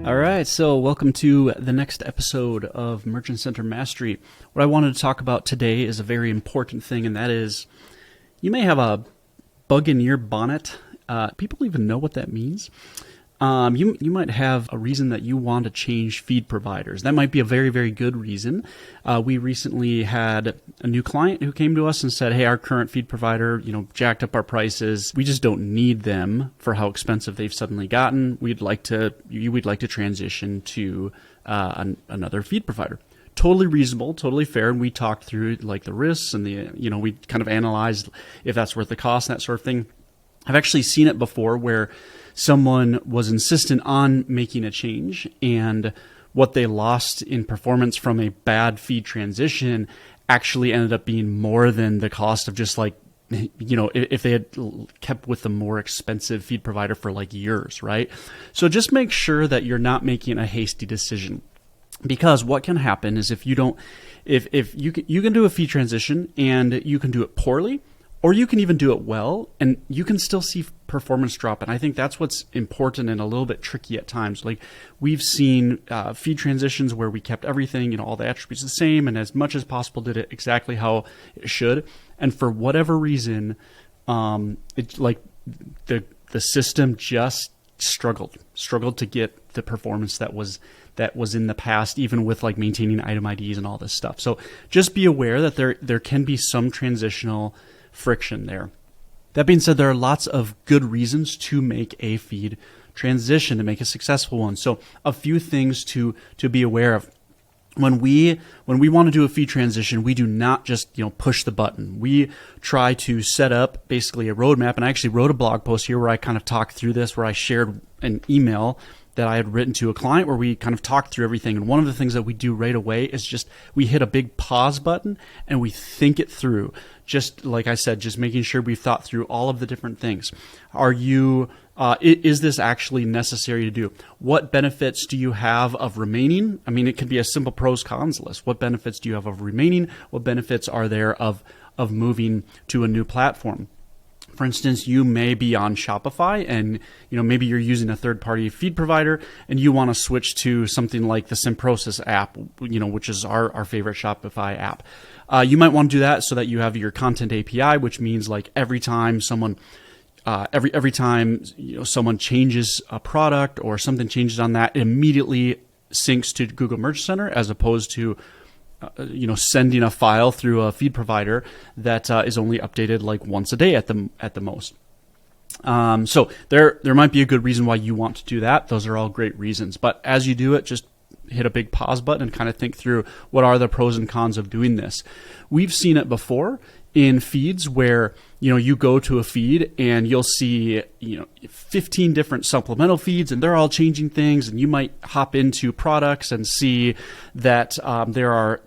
All right, so welcome to the next episode of Merchant Center Mastery. What I wanted to talk about today is a very important thing, and that is you may have a bug in your bonnet. People even know what that means. You might have a reason that you want to change feed providers. That might be a very, very good reason. We recently had a new client who came to us and said, hey, our current feed provider, jacked up our prices. We just don't need them for how expensive they've suddenly gotten. We'd like to transition to another feed provider. Totally reasonable, totally fair. And we talked through the risks and we kind of analyzed if that's worth the cost and that sort of thing. I've actually seen it before where someone was insistent on making a change, and what they lost in performance from a bad feed transition actually ended up being more than the cost of just if they had kept with the more expensive feed provider for years, right? So just make sure that you're not making a hasty decision, because what can happen is if you can do a feed transition and you can do it poorly, or you can even do it well, and you can still see performance drop. And I think that's what's important and a little bit tricky at times. We've seen feed transitions where we kept everything, all the attributes the same, and as much as possible did it exactly how it should. And for whatever reason, the system just struggled to get the performance that was in the past, even with maintaining item IDs and all this stuff. So just be aware that there can be some transitional friction there. That being said, there are lots of good reasons to make a feed transition, to make a successful one. So a few things to be aware of. When we want to do a feed transition, we do not just push the button. We try to set up basically a roadmap, and I actually wrote a blog post here where I kind of talked through this, where I shared an email that I had written to a client where we kind of talked through everything. And one of the things that we do right away is just we hit a big pause button and we think it through. Just like I said, just making sure we've thought through all of the different things. Is this actually necessary to do? What benefits do you have of remaining? I mean, it could be a simple pros cons list. What benefits do you have of remaining? What benefits are there of moving to a new platform? For instance, you may be on Shopify and maybe you're using a third-party feed provider and you want to switch to something like the Simprocess app, which is our favorite Shopify app. You might want to do that so that you have your content API, which means every time someone someone changes a product or something changes on that, it immediately syncs to Google Merchant Center, as opposed to sending a file through a feed provider that is only updated once a day at the most. So there might be a good reason why you want to do that. Those are all great reasons. But as you do it, just hit a big pause button and kind of think through what are the pros and cons of doing this. We've seen it before in feeds where you go to a feed and you'll see 15 different supplemental feeds and they're all changing things, and you might hop into products and see that there are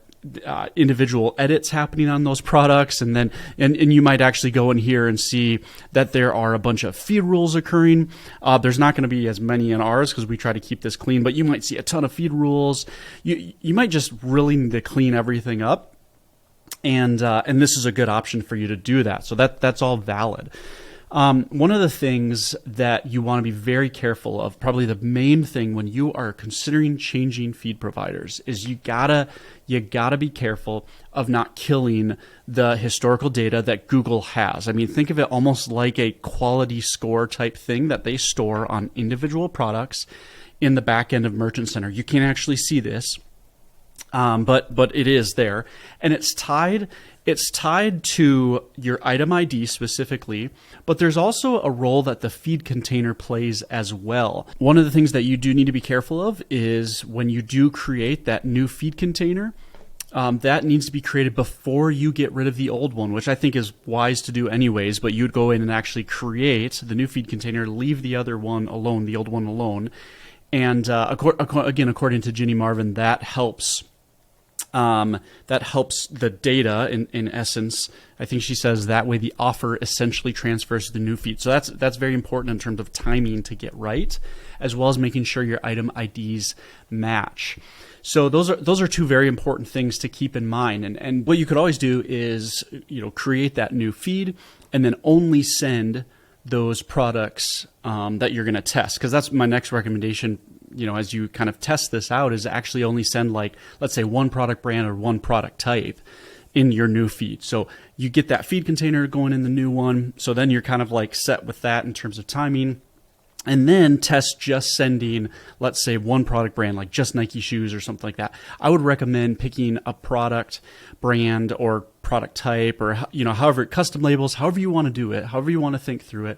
individual edits happening on those products, and then you might actually go in here and see that there are a bunch of feed rules occurring. There's not going to be as many in ours because we try to keep this clean, but you might see a ton of feed rules. You might just really need to clean everything up, and this is a good option for you to do that. So that's all valid. One of the things that you want to be very careful of, probably the main thing when you are considering changing feed providers, is you gotta be careful of not killing the historical data that Google has. I mean, think of it almost like a quality score type thing that they store on individual products in the back end of Merchant Center. You can't actually see this, but it is there, and it's tied to your item ID specifically, but there's also a role that the feed container plays as well. One of the things that you do need to be careful of is when you do create that new feed container, that needs to be created before you get rid of the old one, which I think is wise to do anyways, but you'd go in and actually create the new feed container, leave the other one alone, the old one alone. And again, according to Ginny Marvin, that helps the data in essence. I think she says that way the offer essentially transfers to the new feed. So that's very important in terms of timing to get right, as well as making sure your item IDs match. So those are two very important things to keep in mind. And what you could always do is create that new feed and then only send those products that you're going to test, because that's my next recommendation as you kind of test this out, is actually only send like, let's say, one product brand or one product type in your new feed. So you get that feed container going in the new one. So then you're kind of like set with that in terms of timing. And then test just sending, let's say, one product brand, like just Nike shoes or something like that. I would recommend picking a product brand or product type, or, however, custom labels, however you want to do it, however you want to think through it.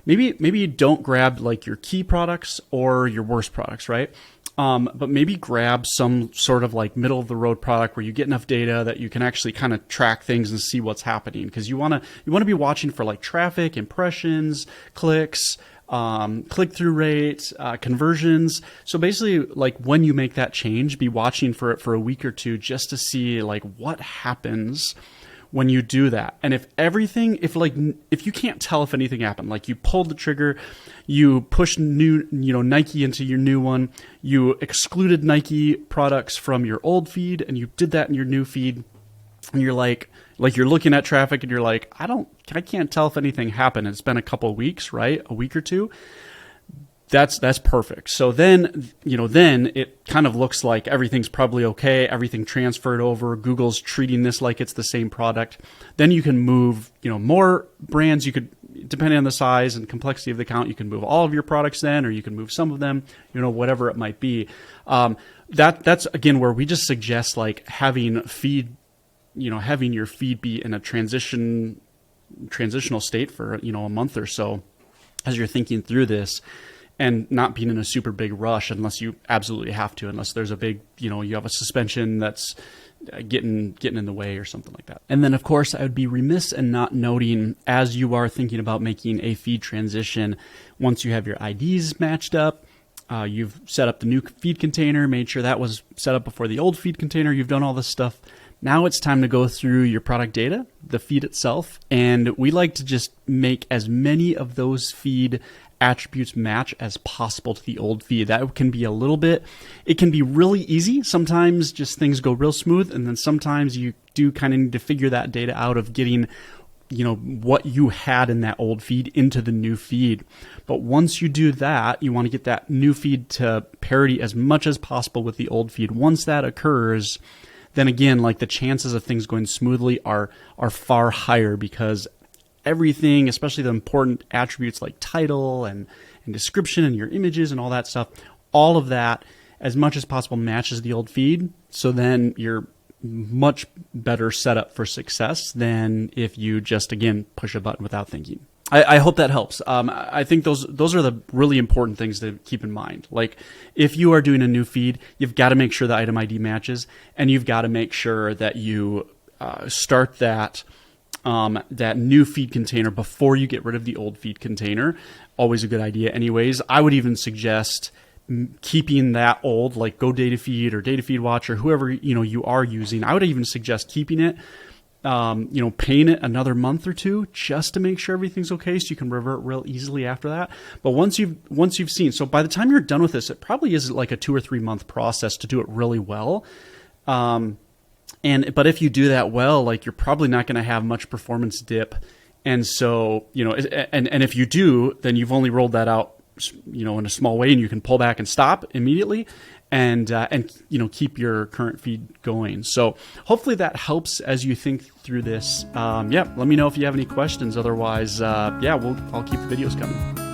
Maybe you don't grab like your key products or your worst products, right? But maybe grab some sort of like middle of the road product where you get enough data that you can actually kind of track things and see what's happening. Because you want to be watching for like traffic, impressions, clicks, click-through rates, conversions. So basically, like when you make that change, be watching for it for a week or two just to see like what happens when you do that. And if you can't tell if anything happened, like you pulled the trigger, you pushed Nike into your new one, you excluded Nike products from your old feed, and you did that in your new feed, and you're like you're looking at traffic and you're like, I can't tell if anything happened. It's been a couple of weeks, right? A week or two. That's perfect. So then it kind of looks like everything's probably okay. Everything transferred over. Google's treating this like it's the same product. Then you can move, more brands. You could, depending on the size and complexity of the account, you can move all of your products then, or you can move some of them, whatever it might be. That's again where we just suggest like having your feed be in a transitional state for, a month or so as you're thinking through this, and not being in a super big rush unless you absolutely have to, unless there's a big, you have a suspension that's getting in the way or something like that. And then, of course, I would be remiss in not noting, as you are thinking about making a feed transition, once you have your IDs matched up, you've set up the new feed container, made sure that was set up before the old feed container, you've done all this stuff. Now it's time to go through your product data, the feed itself, and we like to just make as many of those feed attributes match as possible to the old feed. That can be it can be really easy. Sometimes just things go real smooth, and then sometimes you do kind of need to figure that data out of getting, what you had in that old feed into the new feed. But once you do that, you want to get that new feed to parity as much as possible with the old feed. Once that occurs, then again, like the chances of things going smoothly are far higher, because everything, especially the important attributes like title and description and your images and all that stuff, all of that as much as possible matches the old feed. So then you're much better set up for success than if you just, again, push a button without thinking. I hope that helps. I think those are the really important things to keep in mind. Like if you are doing a new feed, you've got to make sure the item ID matches, and you've got to make sure that you start that new feed container before you get rid of the old feed container. Always a good idea anyways. I would even suggest keeping that old, like Go Data Feed or Data Feed Watch or whoever you are using. I would even suggest keeping it, paying it another month or two just to make sure everything's okay, so you can revert real easily after that. But once you've seen, so by the time you're done with this, it probably is like a 2 or 3 month process to do it really well. But if you do that well, like you're probably not going to have much performance dip. And so, and if you do, then you've only rolled that out, in a small way, and you can pull back and stop immediately and keep your current feed going. So hopefully that helps as you think through this. Let me know if you have any questions. Otherwise, I'll keep the videos coming.